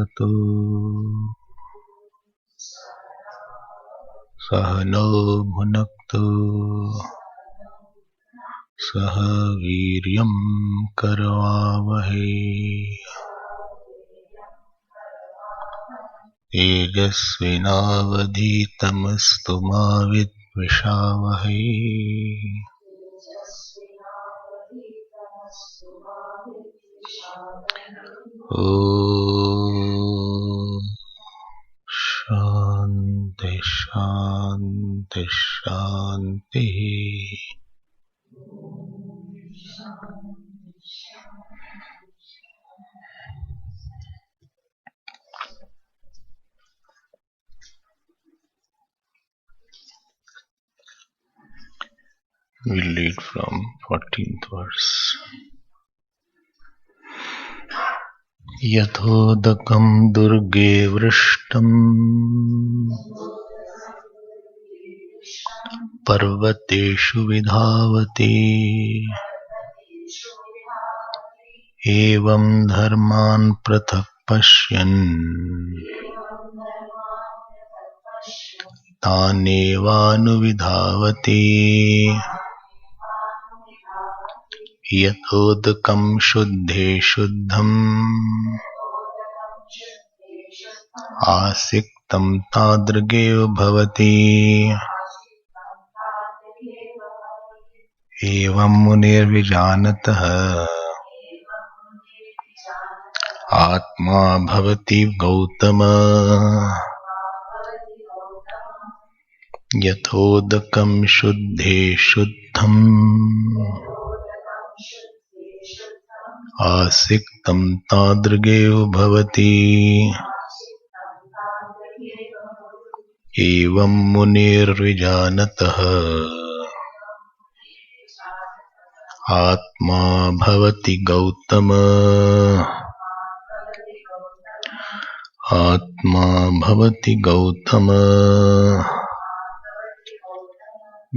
भवतु सहनौ भुनक्तु सह वीर्यं करवावहै तेजस्विनावधीतमस्तु मा विद्विषावहै। ओम शांति शांति शांति। We'll read from 14th verse. यथोदकं दुर्गे वृष्टं पर्वतेषु विधावति एवं धर्मान् पृथक् पश्यन् तानेवानुविधावति। यथोदकं शुद्धे शुद्धम् आसिक्तं तादृगेव भवति। एवं मुनिर्विजानतः आत्मा भवति गौतम। यथोदकं शुद्धे शुद्धम् आसिक्तं तादृगेव भवति। एवं मुनिर्विजानतः आत्मा भवति गौतम। आत्मा भवति Gautam.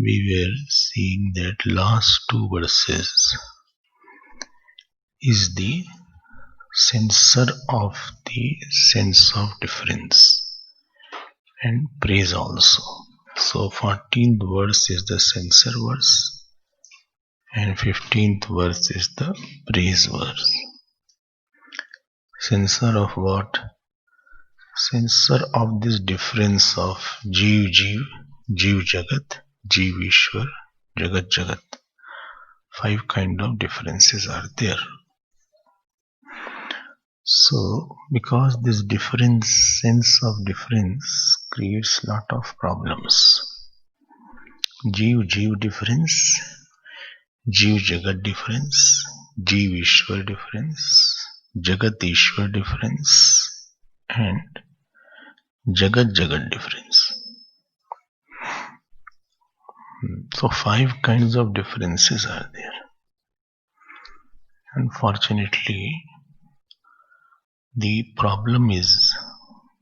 We were seeing that last two verses is the censor of the sense of difference and praise also. So 14th verse is the censor verse and 15th verse is the praise verse. Censor of what? Censor of this difference of Jeev Jagat, Jeev Ishwar, Jagat Jagat. 5 kind of differences are there. So, because this sense of difference creates lot of problems. Jeev difference, Jeev Jagat difference, Jeev Ishwar difference, Jagat Ishwar difference, and Jagat Jagat difference. So 5 kinds of differences are there. Unfortunately, the problem is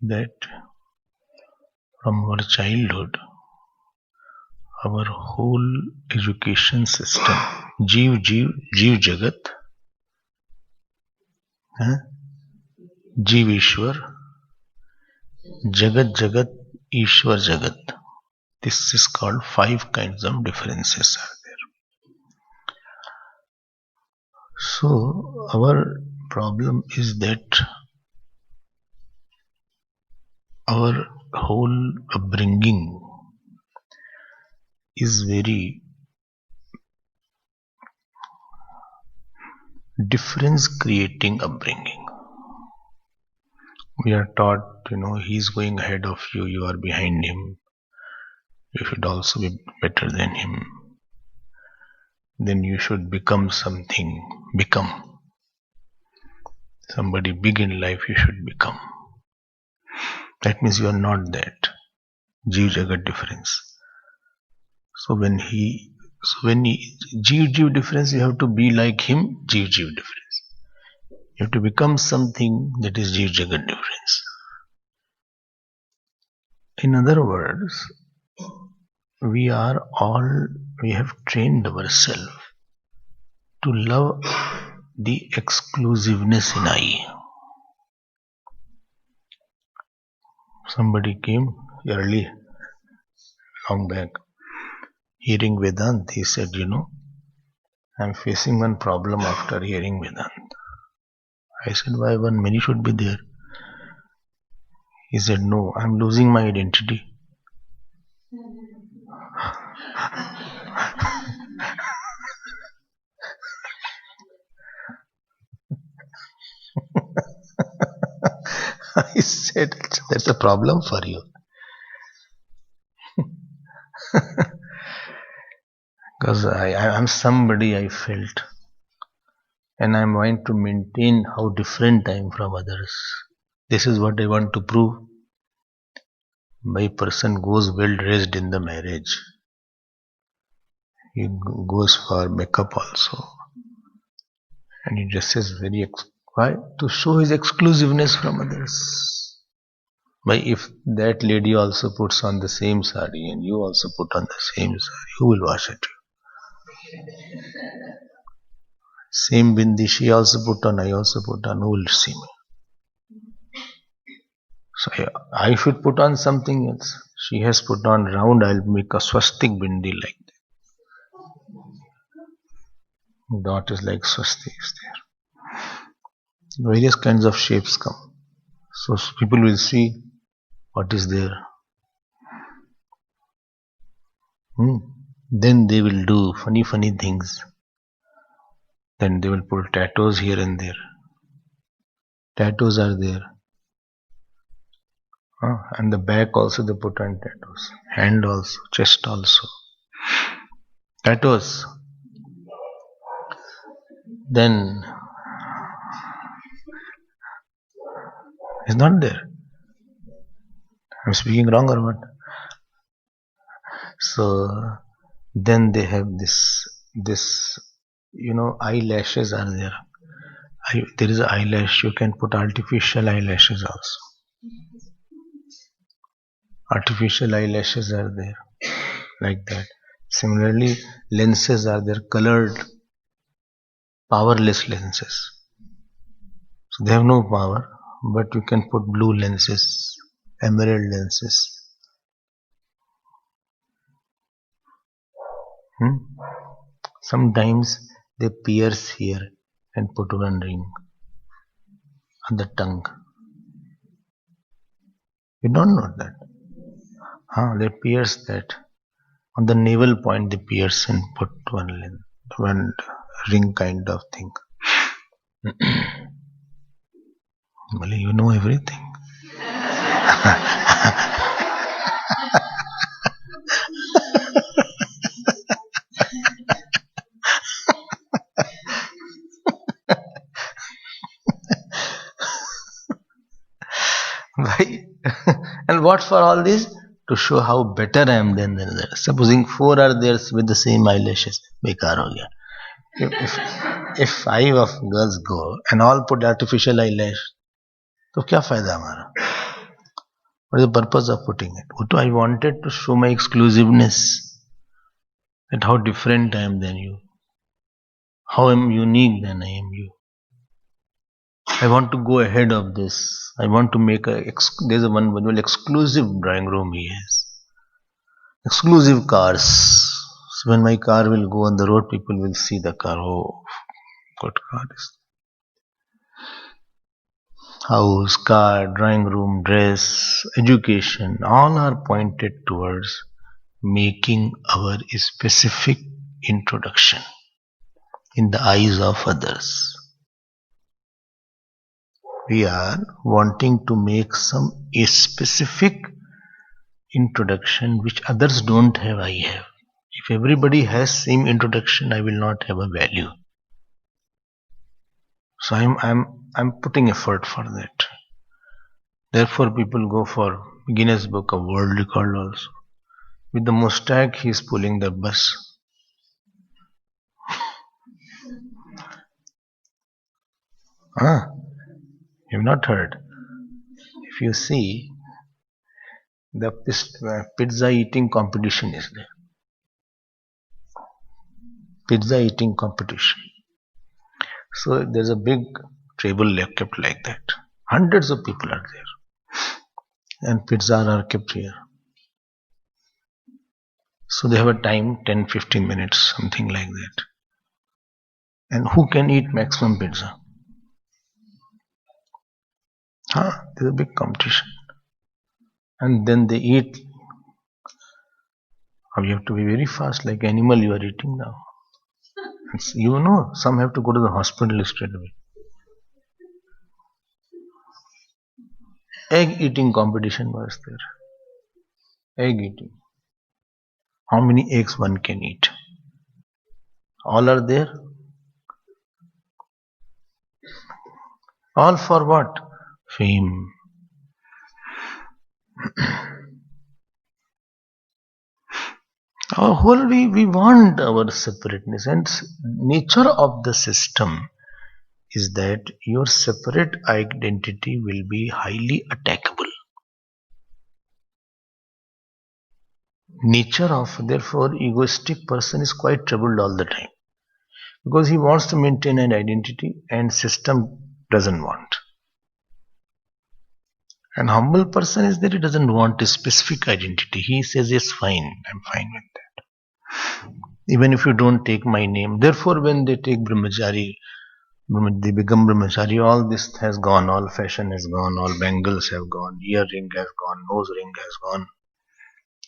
that from our childhood, our whole education system, Jeev Jagat, Jeev Ishwar, Jagat Jagat, Ishwar Jagat. This is called 5 kinds of differences are there. So our problem is that our whole upbringing is very difference creating upbringing. We are taught, he is going ahead of you, you are behind him. You should also be better than him. Then you should become something. Become somebody big in life. You should become. That means you are not that. Jeev Jagat difference. So when Jeev difference, you have to be like him. Jeev difference. You have to become something that is Jeev Jagat difference. In other words, we have trained ourselves to love the exclusiveness in I. Somebody came early, long back, hearing Vedant. He said, I'm facing one problem after hearing Vedant. I said, why one? Many should be there. He said, no, I'm losing my identity. I said, that's a problem for you. Because I'm somebody I felt. And I'm going to maintain how different I am from others. This is what I want to prove. My person goes well dressed in the marriage. He goes for makeup also. And he dresses very why? To show his exclusiveness from others. But if that lady also puts on the same sari and you also put on the same sari, who will wash it? Same bindi she also put on, I also put on, who will see me? So I should put on something else. She has put on round, I'll make a swastik bindi like that. Dot is like swastik is there. Various kinds of shapes come. So people will see what is there. Then they will do funny things. Then they will put tattoos here and there. Tattoos are there. And the back also they put on tattoos. Hand also, chest also. Tattoos. Then it's not there. I'm speaking wrong or what? So then they have this eyelashes are there. There is an eyelash. You can put artificial eyelashes also. Artificial eyelashes are there, like that. Similarly, lenses are there, colored, powerless lenses. So they have no power, but you can put blue lenses, emerald lenses. Sometimes they pierce here and put one ring on the tongue. You don't know that. They pierce that. On the navel point they pierce and put one ring kind of thing. Well, you know everything. Why? And what for all this? To show how better I am than the others. Supposing 4 are there with the same eyelashes, bekar ho gaya. If 5 of girls go and all put artificial eyelash, तो क्या फायदा हमारा? What is the purpose of putting it? I wanted to show my exclusiveness, that how different I am than you, how I am unique than I am you. I want to go ahead of this. I want to make there's a one exclusive drawing room he has. Exclusive cars. So when my car will go on the road, people will see the car. Oh, what car is house, car, drawing room, dress, education, all are pointed towards making our specific introduction in the eyes of others. We are wanting to make some specific introduction which others don't have, I have. If everybody has same introduction, I will not have a value. So I'm putting effort for that. Therefore, people go for Guinness Book of World Record also. With the mustache, he is pulling the bus. You've not heard. If you see, the pizza eating competition is there. Pizza eating competition. So there's a big table kept like that. Hundreds of people are there. and pizzas are kept here. So they have a time 10-15 minutes, something like that. And who can eat maximum pizza? There's a big competition. And then they eat. You have to be very fast, like animal you are eating now. Some have to go to the hospital straight away. Egg eating competition was there. Egg eating. How many eggs one can eat? All are there. All for what? Fame. Our whole we want our separateness, and nature of the system is that your separate identity will be highly attackable. Nature of, therefore, egoistic person is quite troubled all the time, because he wants to maintain an identity and system doesn't want. An humble person is that he doesn't want a specific identity. He says, yes, fine, I'm fine with that. Even if you don't take my name. Therefore, when they take brahmachari, they become brahmachari, all this has gone, all fashion has gone, all bangles have gone, earring has gone, nose ring has gone.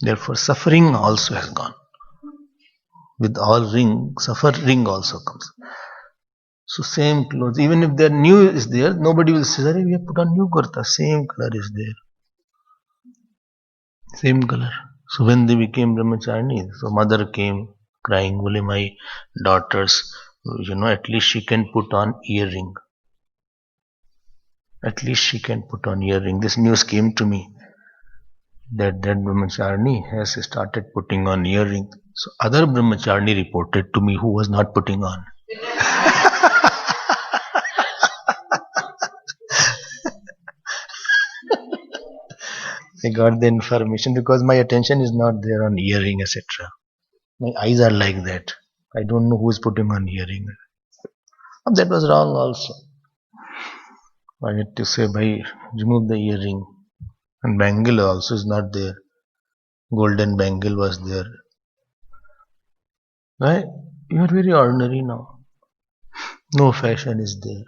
Therefore, suffering also has gone. With all ring, suffering also comes. So same clothes, even if their new is there, nobody will say, we have put on new kurta, same color is there. Same color. So when they became brahmachari, so mother came crying, Bole, my daughters, at least she can put on earring. At least she can put on earring. This news came to me that brahmachari has started putting on earring. So other brahmachari reported to me who was not putting on. I got the information because my attention is not there on earring, etc. My eyes are like that. I don't know who is putting on earring. That was wrong also. I had to say, remove the earring. And bangle also is not there. Golden bangle was there. Right? You are very ordinary now. No fashion is there.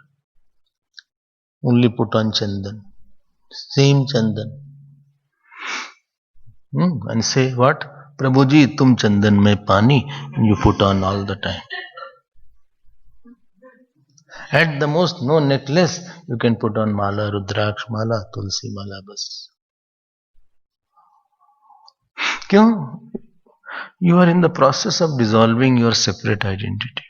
Only put on chandan. Same chandan. And say what? Prabhuji, tum chandan mein pani. And you put on all the time. At the most, no necklace. You can put on mala, rudraksh mala, tulsi mala, bas. Kyun? You are in the process of dissolving your separate identity.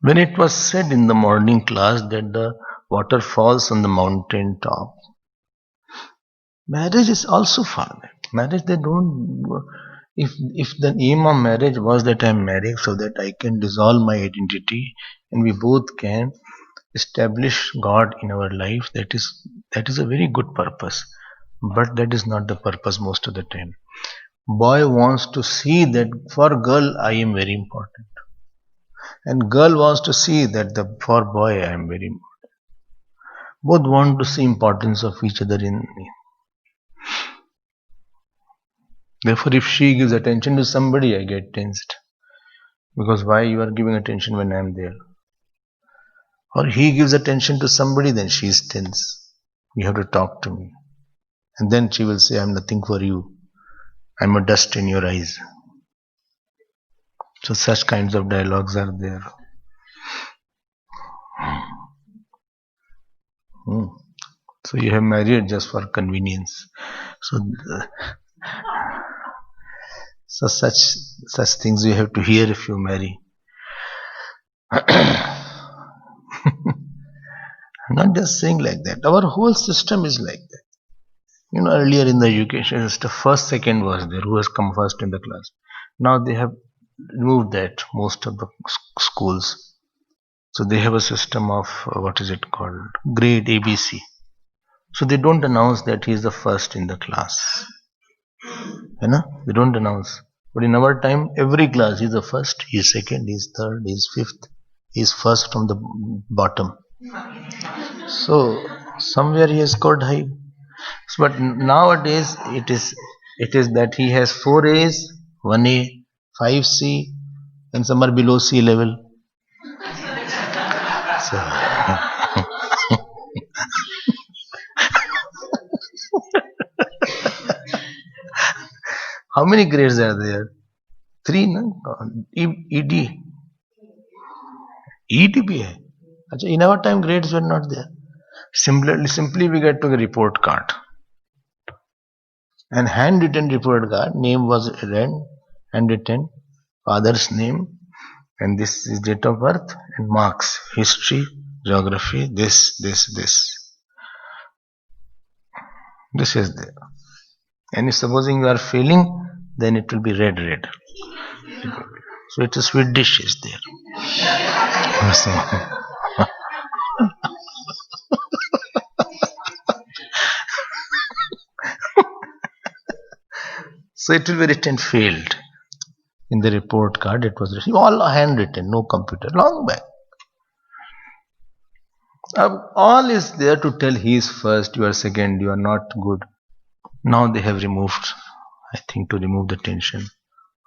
When it was said in the morning class that the water falls on the mountain top, marriage is also for that. Marriage, they don't. If the aim of marriage was that I am married so that I can dissolve my identity and we both can establish God in our life, that is a very good purpose. But that is not the purpose most of the time. Boy wants to see that for girl I am very important. And girl wants to see that for boy I am very important. Both want to see importance of each other in me. Therefore, if she gives attention to somebody, I get tensed. Because why you are giving attention when I am there? Or he gives attention to somebody, then she is tense. You have to talk to me. And then she will say, I am nothing for you. I am a dust in your eyes. So such kinds of dialogues are there. So you have married just for convenience. So such things you have to hear if you marry. I'm not just saying like that. Our whole system is like that. Earlier in the education system, first, second was there, who has come first in the class. Now they have removed that, most of the schools. So they have a system of, what is it called, grade ABC. So they don't announce that he is the first in the class. They don't announce. But in our time, every class he is the first, he is second, he is third, he is fifth, he is first from the bottom. So somewhere he has scored high. But nowadays it is that he has 4 A's, 1 A, 5 C, and some are below C level. So, how many grades are there? 3, no? ED. ED भी है. अच्छा, in our time grades were not there. Simply we get to the report card. And handwritten report card, name was read, handwritten, father's name, and this is date of birth, and marks, history, geography, this. This is there. And if supposing you are failing, then it will be red. So it is sweet dish is there. So, so it will be written failed. In the report card, it was written, all handwritten, no computer, long back. All is there to tell he is first, you are second, you are not good. Now they have removed, I think, to remove the tension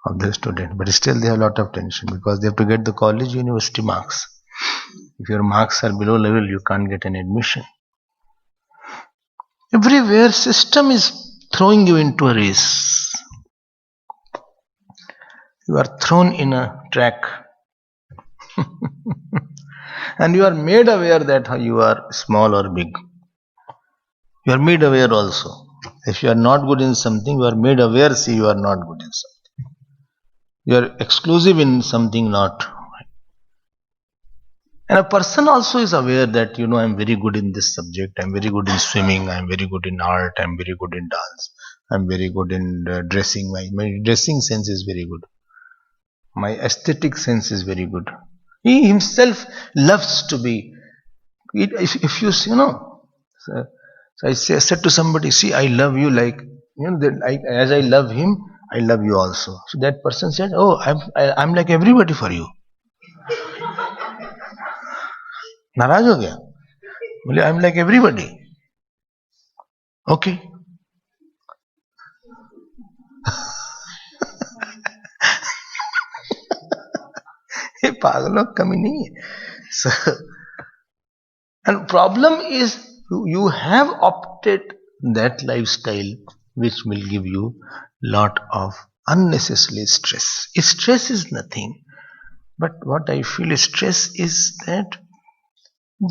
of the student. But still they have a lot of tension because they have to get the college university marks. If your marks are below level, you can't get an admission. Everywhere system is throwing you into a race. You are thrown in a track. And you are made aware that you are small or big. You are made aware also. If you are not good in something, you are made aware, see, you are not good in something. You are exclusive in something not. And a person also is aware that, I am very good in this subject, I am very good in swimming, I am very good in art, I am very good in dance, I am very good in dressing. My dressing sense is very good. My aesthetic sense is very good. He himself loves to be. If you so I said to somebody, see, I love you like, as I love him, I love you also. So that person said, oh, I'm like everybody for you. नाराज हो गया, बोले I am like everybody. Okay, ये पागलों कमी नहीं है. So, and problem is you have opted that lifestyle which will give you lot of unnecessary stress. Stress is nothing, but what I feel stress is that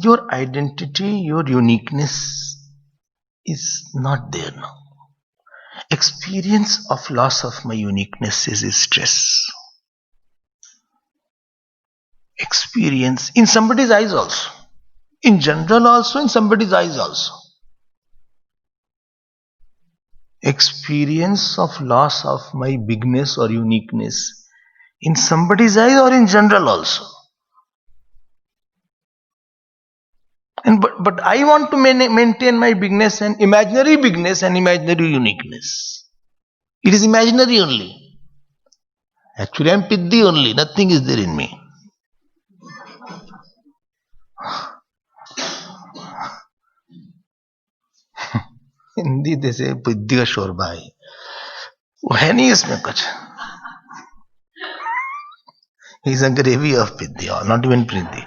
your identity, your uniqueness is not there now. Experience of loss of my uniqueness is stress. Experience in somebody's eyes also. In general also, in somebody's eyes also. Experience of loss of my bigness or uniqueness in somebody's eyes or in general also. And but I want to maintain my bigness and imaginary uniqueness. It is imaginary only. Actually, I am Piddhi only. Nothing is there in me. Hindi जैसे पिद्दी का शोरबा है, वो है नहीं इसमें कुछ. He is a gravy of पिद्दी, or not even पिद्दी.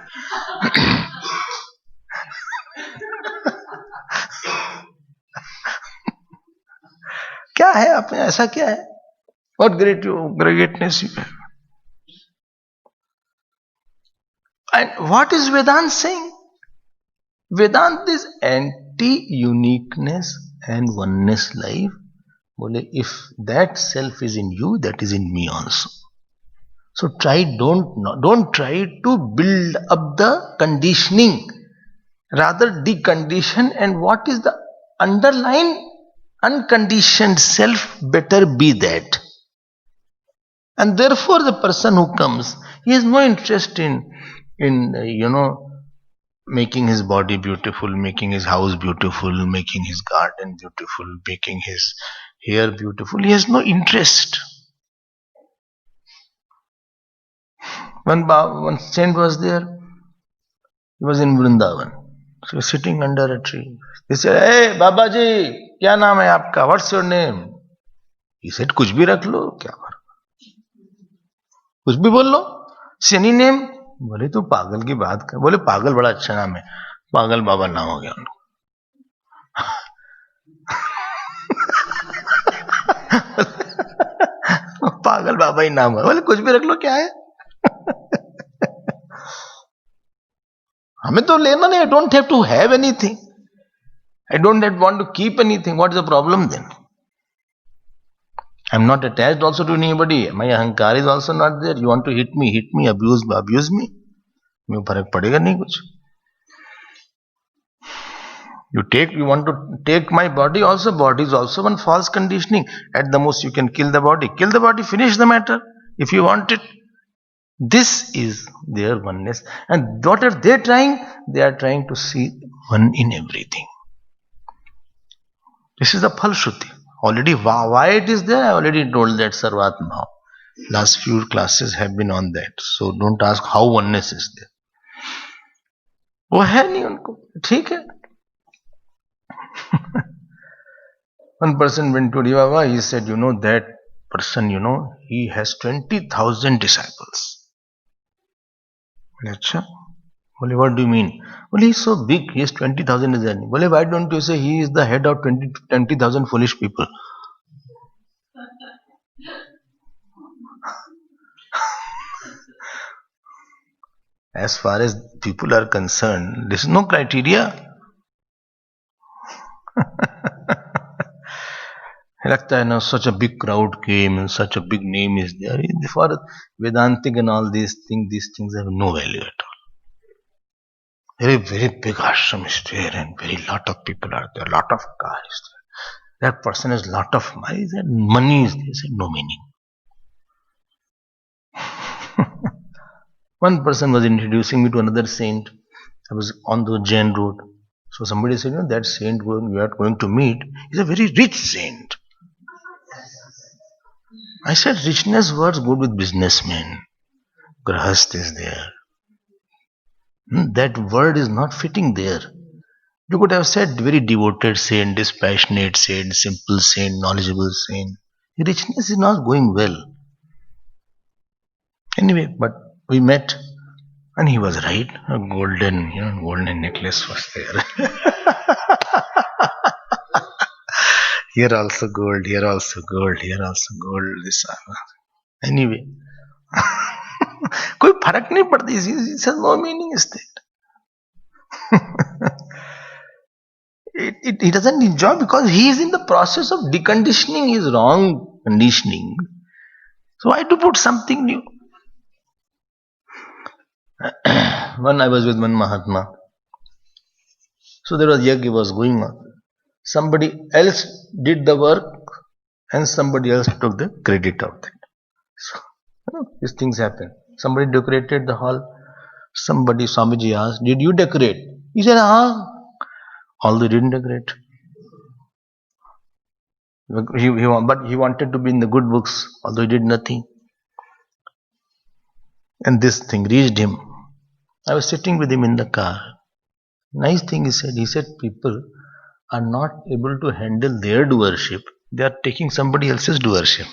क्या है आप में ऐसा क्या है? What greatness you have? And what is Vedanta saying? Vedanta is anti-uniqueness and oneness life. If that self is in you, that is in me also. So don't try to build up the conditioning. Rather decondition, and what is the underlying unconditioned self, better be that. And therefore the person who comes, he has no interest in making his body beautiful, making his house beautiful, making his garden beautiful, making his hair beautiful. He has no interest. One saint was there. He was in Vrindavan. So sitting under a tree. He said, "Hey, Baba ji, क्या नाम है आपका? What's your name?" He said, कुछ भी रख लो, क्या फर्क, कुछ भी बोल लो, any name. बोले तू पागल की बात कर. बोले पागल बड़ा अच्छा नाम है. पागल बाबा नाम हो गया उनको. पागल बाबा ही नाम है. बोले कुछ भी रख लो, क्या है, हमें तो लेना नहीं. I don't have to have anything. I don't want to keep anything. What is the problem then? I'm not attached also to anybody. My ahankar is also not there. You want to hit me, abuse me. मेरे फर्क पड़ेगा नहीं कुछ. You want to take my body also. Body is also one false conditioning. At the most, you can kill the body. Kill the body, finish the matter. If you want it. This is their oneness. And what are they trying? They are trying to see one in everything. This is the Phalshruti. Already, why it is there, I already told that Sarvatma. Last few classes have been on that. So don't ask how oneness is there. वो है नहीं उनको, ठीक है. One person went to Baba, he said, that person, he has 20,000 disciples. अच्छा, बोले what do you mean? Well, he is so big, he has 20,000 is there. Well, why don't you say he is the head of 20,000 foolish people? As far as people are concerned, there is no criteria. लगता है ना, such a big crowd came and such a big name is there. For Vedantic and all these things have no value at all. Very, very big ashram is there and very lot of people are there, lot of cars is there. That person has lot of money, money is there, no meaning. One person was introducing me to another saint. I was on the Jain road. So somebody said, that saint we are going to meet is a very rich saint. I said, richness works good with businessmen. Grahast is there. That word is not fitting there. You could have said very devoted saint, dispassionate saint, simple saint, knowledgeable saint. Richness is not going well. Anyway, but we met and he was right. A golden necklace was there. Here also gold, here also gold, here also gold. This anyway. कोई फर्क नहीं पड़ती. It has no meaning is that. He doesn't enjoy because he is in the process of deconditioning his wrong conditioning. So why to put something new? When I was with one Mahatma, so there was yajna was going on. Somebody else did the work and somebody else took the credit of that. So, these things happen. Somebody decorated the hall. Somebody, Swamiji asked, did you decorate? He said, although he didn't decorate. But he wanted to be in the good books, although he did nothing. And this thing reached him. I was sitting with him in the car. Nice thing he said. He said, people are not able to handle their doership. They are taking somebody else's doership.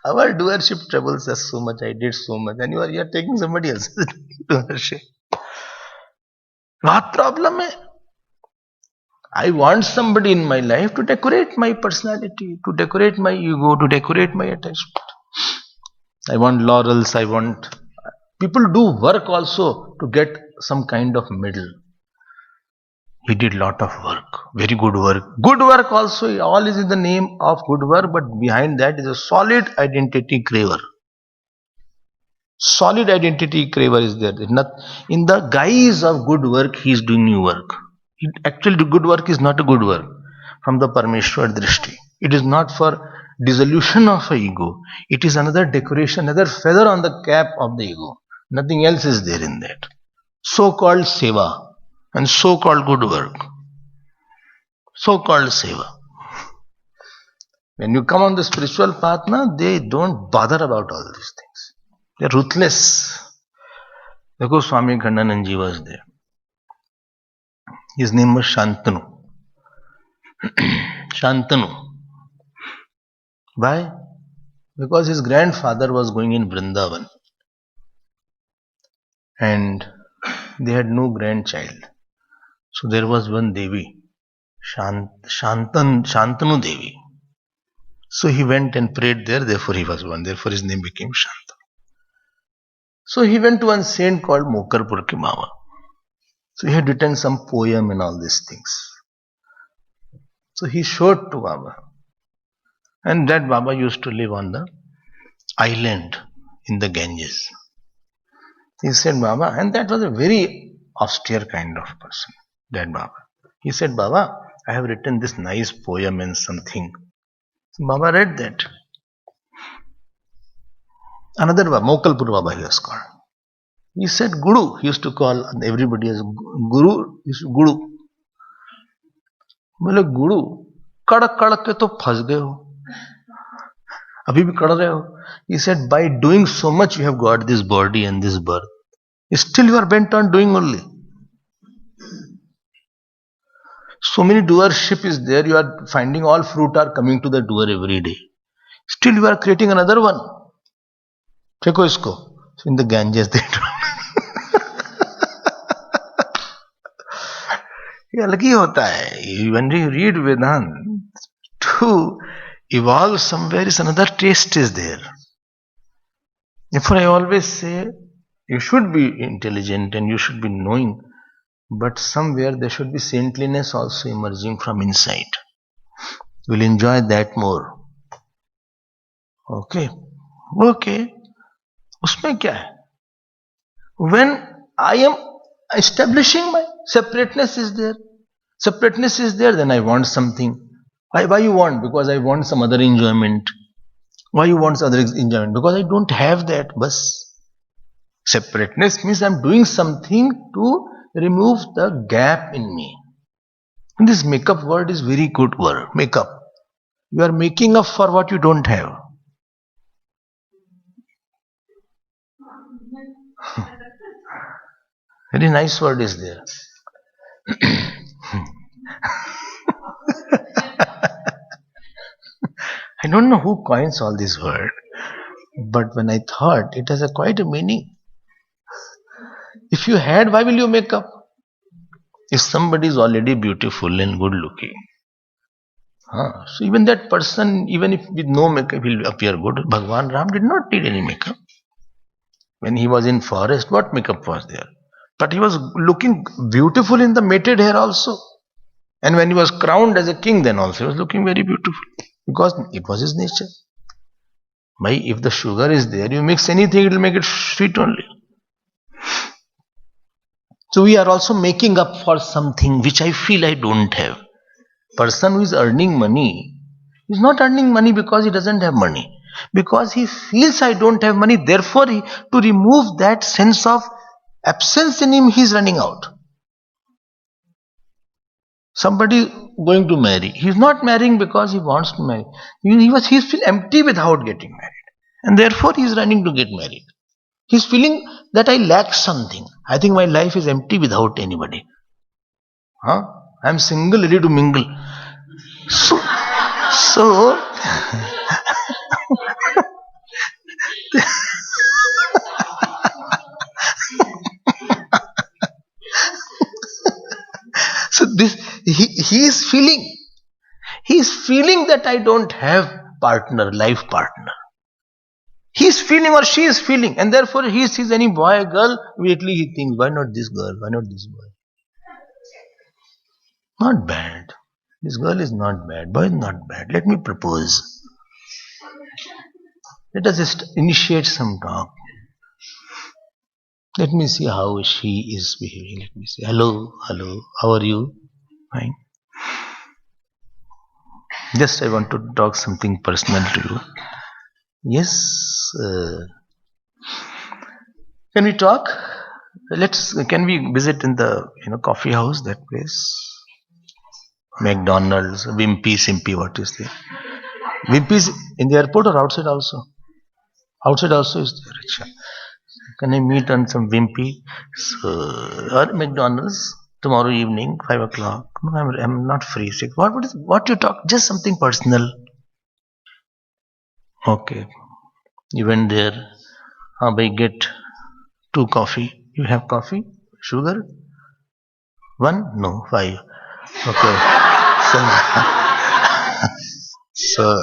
Our doership troubles us so much. I did so much. And you are taking somebody else's doership. What problem hai? I want somebody in my life to decorate my personality, to decorate my ego, to decorate my attachment. I want laurels, people do work also to get some kind of medal. He did lot of work, very good work. Good work also, all is in the name of good work, but behind that is a solid identity craver. Solid identity craver is there. In the guise of good work, he is doing new work. Actually, good work is not a good work from the Parameshwar Drishti. It is not for dissolution of a ego. It is another decoration, another feather on the cap of the ego. Nothing else is there in that. So-called seva and so-called good work. So-called seva. When you come on the spiritual path, they don't bother about all these things. They're ruthless. Dekho, Swami Khandananji was there. His name was Shantanu. Shantanu. Why? Because his grandfather was going in Vrindavan and they had no grandchild. So there was one Devi, Shantanu Devi. So he went and prayed there, therefore he was born. Therefore his name became Shantanu. So he went to one saint called Mokarpur ki Mama. So he had written some poem and all these things. So he showed to Baba. And that Baba used to live on the island in the Ganges. He said, Baba, and that was a very austere kind of person, that Baba. He said, Baba, I have written this nice poem and something. So Baba read that. Another Baba, Mokalpur Baba he was called. He said, Guru. He used to call everybody as Guru. He said, Guru. बोले गुरु कड़क कड़क के तो फंस गए हो, अभी भी कड़ रहे हो. He said, by doing so much you have got this body and this birth. Still you are bent on doing only. So many doership is there. You are finding all fruit are coming to the doer every day. Still you are creating another one. देखो इसको. In the Ganges they do. ये अलग ही होता है. When you read Vedanta, to evolve somewhere is another taste is there. Therefore I always say, you should be intelligent and you should be knowing, but somewhere there should be saintliness also emerging from inside. You will enjoy that more. Okay. उसमें क्या है? When I am establishing my separateness is there, then I want something. Why you want? Because I want some other enjoyment. Why you want other enjoyment? Because I don't have that. Bas. Separateness means I am doing something to remove the gap in me. And this make-up word is very good word. Make-up. You are making up for what you don't have. Very nice word is there. I don't know who coins all this word, but when I thought it has quite a meaning. If you had, why will you make up? If somebody is already beautiful and good looking, so even that person, even if with no makeup, will appear good. Bhagwan Ram did not need any makeup. When he was in forest, what makeup was there? But he was looking beautiful in the matted hair also. And when he was crowned as a king, then also he was looking very beautiful. Because it was his nature. If the sugar is there, you mix anything, it will make it sweet only. So we are also making up for something which I feel I don't have. Person who is earning money is not earning money because he doesn't have money. Because he feels I don't have money, therefore to remove that sense of absence in him, he is running out. Somebody going to marry. He is not marrying because he wants to marry. He feels empty without getting married. And therefore he is running to get married. He is feeling that I lack something. I think my life is empty without anybody. I am single, ready to mingle. So this he is feeling that I don't have life partner. He is feeling or she is feeling, and therefore he sees any boy or girl, immediately he thinks, why not this girl? Why not this boy? Not bad. This girl is not bad. Boy is not bad. Let me propose. Let us initiate some talk. Let me see how she is behaving. Let me see. Hello, how are you? Fine. Just I want to talk something personal to you. Yes. Can we talk? Can we visit in the coffee house, that place? McDonald's, Wimpy, Simpy, what is there? Wimpy is in the airport or outside also? Outside also is there. Acha. Can I meet on some Wimpy or McDonald's tomorrow evening, 5 o'clock? No, I'm not free. Say, what you talk? Just something personal. Okay. You went there. I get two coffee. You have coffee? Sugar? One? No, five. Okay. So, so,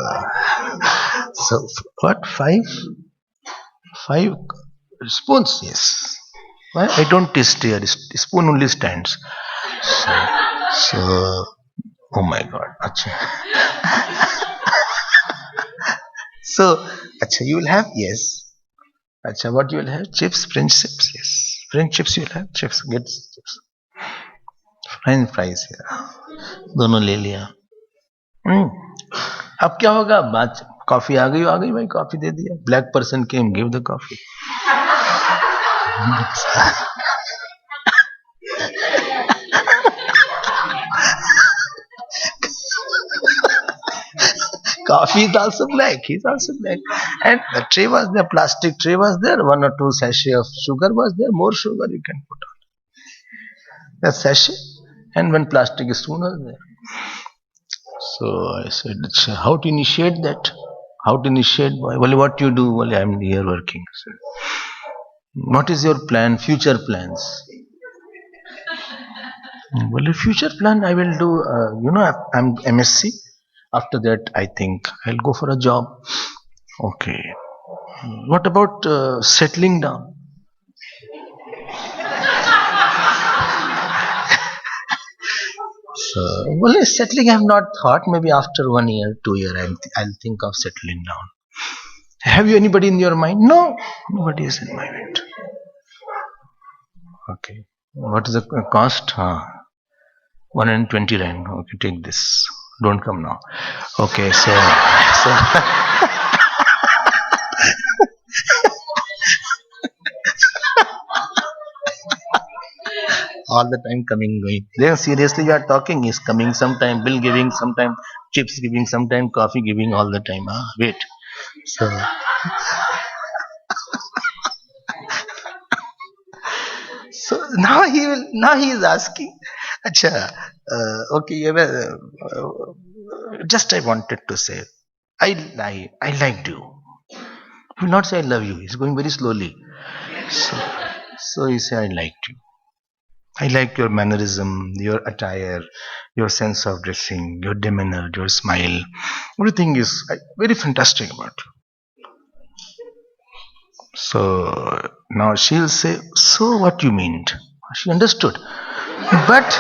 so what? Five spoons? Yes. Why? I don't taste here. Spoon only stands. So, so oh my God. Acha. So, acha, you will have? Yes. Acha, what you will have? Chips, French chips? Yes. French chips you will have? Chips. Get chips. French fries. Yeah. दोनों ले लिया. अब क्या होगा? बात coffee आ गई भाई, coffee दे दिया. Black person came, give the coffee. Coffee is also black. He's also black. And the tray was there, plastic tray was there. One or two sachet of sugar was there. More sugar you can put on. The sachet and one plastic spoon was there. So I said, how to initiate that? How to initiate? Well, what you do? Well, I'm here working. So, what is your plan? Future plans? Well, a future plan I will do. I'm MSc. After that, I think I'll go for a job. Okay. What about settling down? So, well, settling I have not thought. Maybe after 1 year, 2 year, I'll think of settling down. Have you anybody in your mind? No, nobody is in my mind. Okay. What is the cost? 120 rand. Okay, take this. Don't come now. Okay, so all the time coming going. Then seriously, you are talking. Is coming sometime. Bill giving sometime. Chips giving sometime. Coffee giving all the time. Wait. So now he is asking. Acha. Okay. Just I wanted to say. I liked you. He will not say I love you. He's going very slowly. So he say I liked you. I like your mannerism, your attire, your sense of dressing, your demeanor, your smile. Everything is very fantastic about you. So now she'll say, so what you meant? She understood. But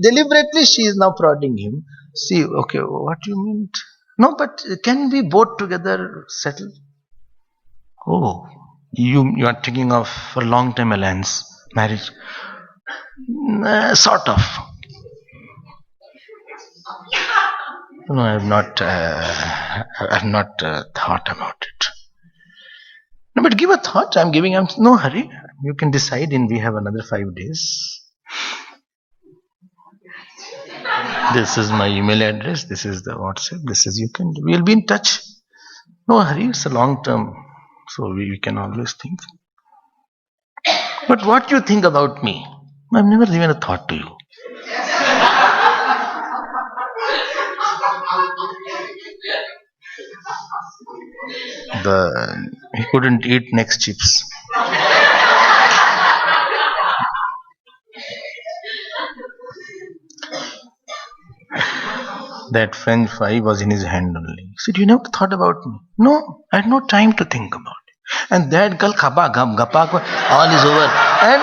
deliberately she is now prodding him. See, okay, what you meant? No, but can we both together settle? Oh, you are thinking of a long time alliance, marriage? Sort of. No, I have not. I have not thought about it. No, but give a thought. I'm giving. I'm no hurry. You can decide. In we have another 5 days. This is my email address. This is the WhatsApp. This is you can. We'll be in touch. No hurry. It's a long term, so we can always think. But what you think about me? I've never given a thought to you. He couldn't eat next chips. That French fry was in his hand only. He said, you never thought about me? No, I had no time to think about it. And that girl, khapa, gam, gapa, all is over. And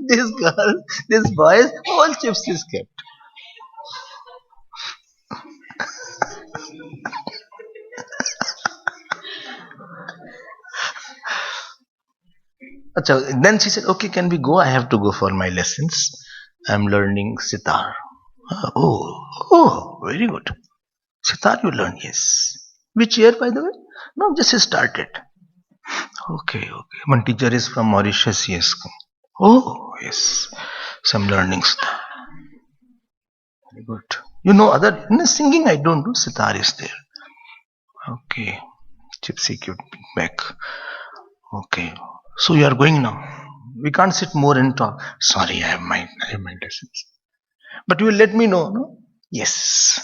this girl, this boy's all chips is kept. Then she said, okay, can we go? I have to go for my lessons. I'm learning sitar. Very good. Sitar you learn, yes. Which year, by the way? No, just started. Okay. One teacher is from Mauritius. He has come. Oh, yes. Some learnings. Very good. Other singing I don't do. Sitar is there. Okay. Gypsy cute back. Okay. So you are going now. We can't sit more and talk. Sorry, I have my lessons. But you will let me know, no? Yes.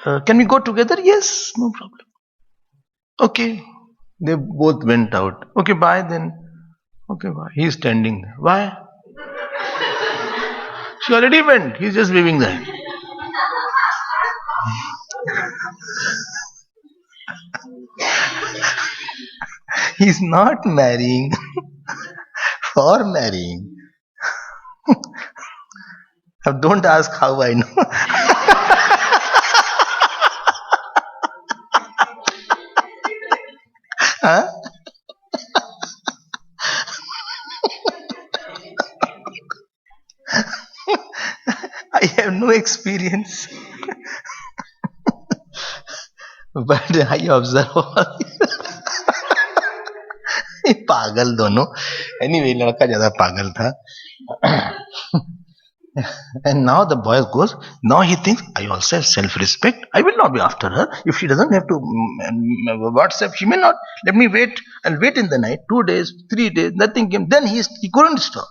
Can we go together? Yes, no problem. Okay. They both went out. Okay, bye then. Okay, bye. He's standing there. Why? She already went. He's just waving the hand. He's not marrying for marrying. Don't ask how I know. Huh? I have no experience. But I observe all ये पागल दोनों. Anyway, लड़का ज्यादा पागल था. And now the boy goes, now he thinks, I also have self-respect. I will not be after her. If she doesn't have to WhatsApp, she may not let me wait. I'll wait in the night, 2 days, 3 days, nothing came. Then he couldn't stop.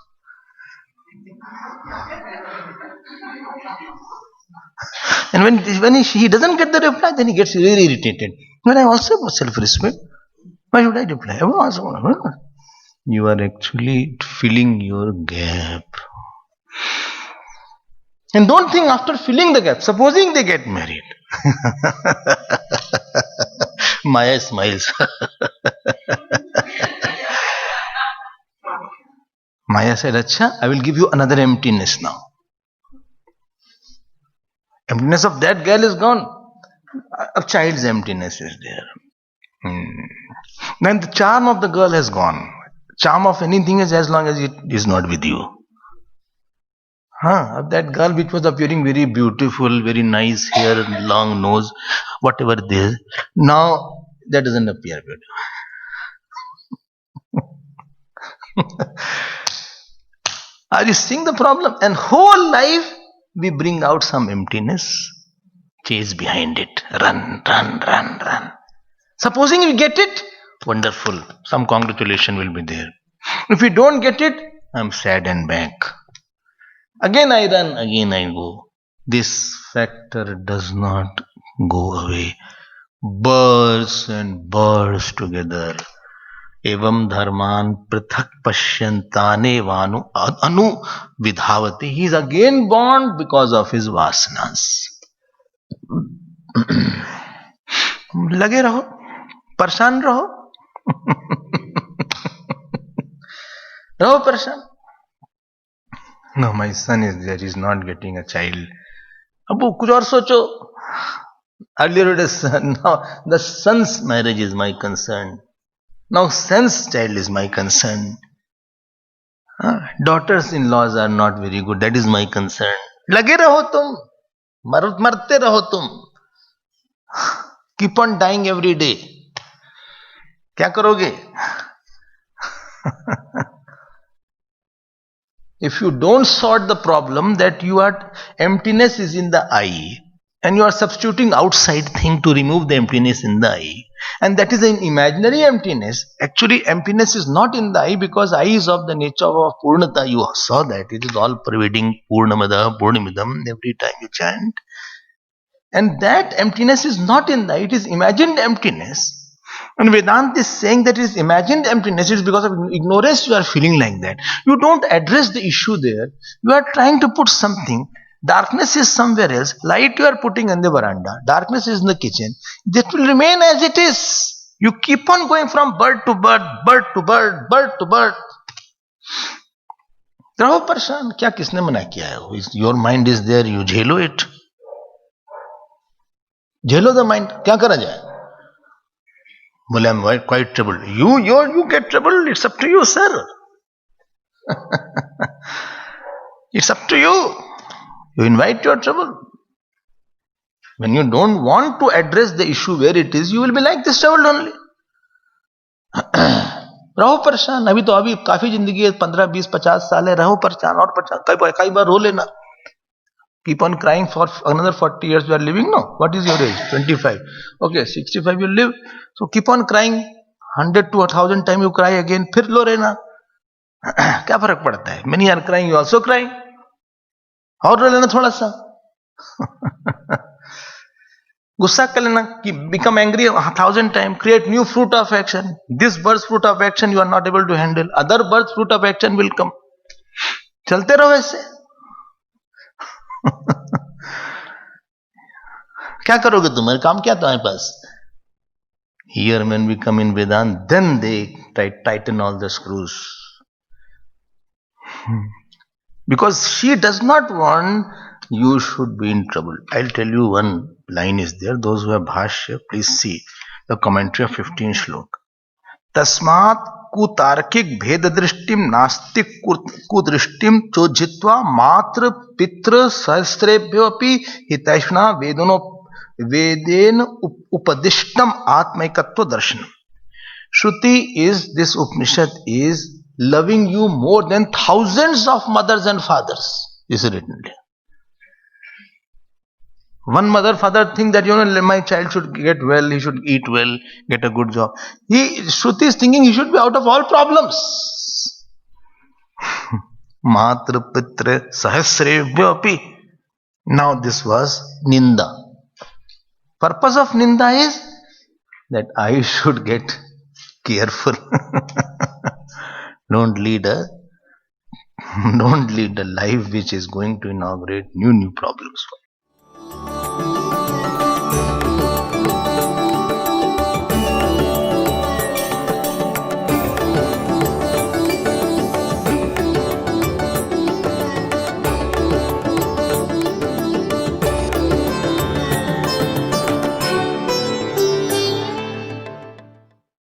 And when he doesn't get the reply, then he gets really irritated. When I also have self-respect, why should I reply? You are actually filling your gap. And don't think after filling the gap, supposing they get married. Maya smiles. Maya said, Acha, I will give you another emptiness now. Emptiness of that girl is gone. A child's emptiness is there. Then the charm of the girl has gone. Charm of anything is as long as it is not with you. That girl which was appearing very beautiful, very nice hair, long nose, whatever this, now that doesn't appear beautiful. Are you seeing the problem? And whole life we bring out some emptiness, chase behind it, run. Supposing we get it, wonderful, some congratulation will be there. If we don't get it, I'm sad and back. Again I run, again I go. This factor does not go away. Bursts and bursts together. Evam dharman prithak pashyantane vanu anu vidhavati. He is again born because of his vasanas. लगे रहो, परेशान रहो. रहो परेशान. No, my son is there. He's not getting a child. Abu, कुछ और सोचो. Earlier it is now the son's marriage is my concern. Now son's child is my concern. Daughters-in-laws are not very good. That is my concern. लगे रहो तुम, मरते रहो तुम. Keep on dying every day. क्या करोगे? If you don't sort the problem that your emptiness is in the eye and you are substituting outside thing to remove the emptiness in the eye, and that is an imaginary emptiness. Actually emptiness is not in the eye because eye is of the nature of Purnata. You saw that. It is all pervading Purnamada, Purnamidam every time you chant. And that emptiness is not in the eye. It is imagined emptiness. And Vedanta is saying that it is imagined emptiness. It is because of ignorance you are feeling like that. You don't address the issue there. You are trying to put something. Darkness is somewhere else. Light you are putting in the veranda. Darkness is in the kitchen. That will remain as it is. You keep on going from bird to bird, bird to bird, bird to bird. रहो परेशान. क्या किसने मना किया है? Your mind is there. You झेलो it. झेलो the mind. क्या करा जाए? बोले I'm quite troubled. You get troubled. It's up to you, sir. It's up to you. You invite your trouble. When you don't want to address the issue where it is, you will be like this troubled only. रहो परेशान, अभी काफी जिंदगी है, 15, 20, 50 साल है, रहो परेशान और परेशान, कई बार रो लेना. Keep on crying for another 40 years you are living, no? What is your age? 25. Okay, 65 you live. So keep on crying. 100 to 1,000 time you cry again. फिर लो रहना. क्या फर्क पड़ता है? Many are crying, you also crying. और रो लेना थोड़ा सा. गुस्सा कर लेना कि become angry 1,000 times. Create new fruit of action. This birth fruit of action you are not able to handle. Other birth fruit of action will come. चलते रहो ऐसे. क्या करोगे तुम्हारे काम क्या तुम्हारे पास? Here when we come in Vedanta, then they tighten all the screws. Because she does not want you should be in trouble. I'll tell you one line is there. Those who have Bhashya, please see the commentary of 15th Shlok. Tasmat kutarkik bhed drishtim nastik kudrishtim chojitva matra pitra sahasrebhyo api hitashna Veden upadishtam atmaikatva darshanam. Shruti is, this Upanishad is loving you more than thousands of mothers and fathers. Is it written there? One mother, father think that, my child should get well, he should eat well, get a good job. Shruti is thinking he should be out of all problems. Matra pitra sahasrebhyo api. Now this was Ninda. Purpose of Ninda is that I should get careful. Don't lead a life which is going to inaugurate new problems for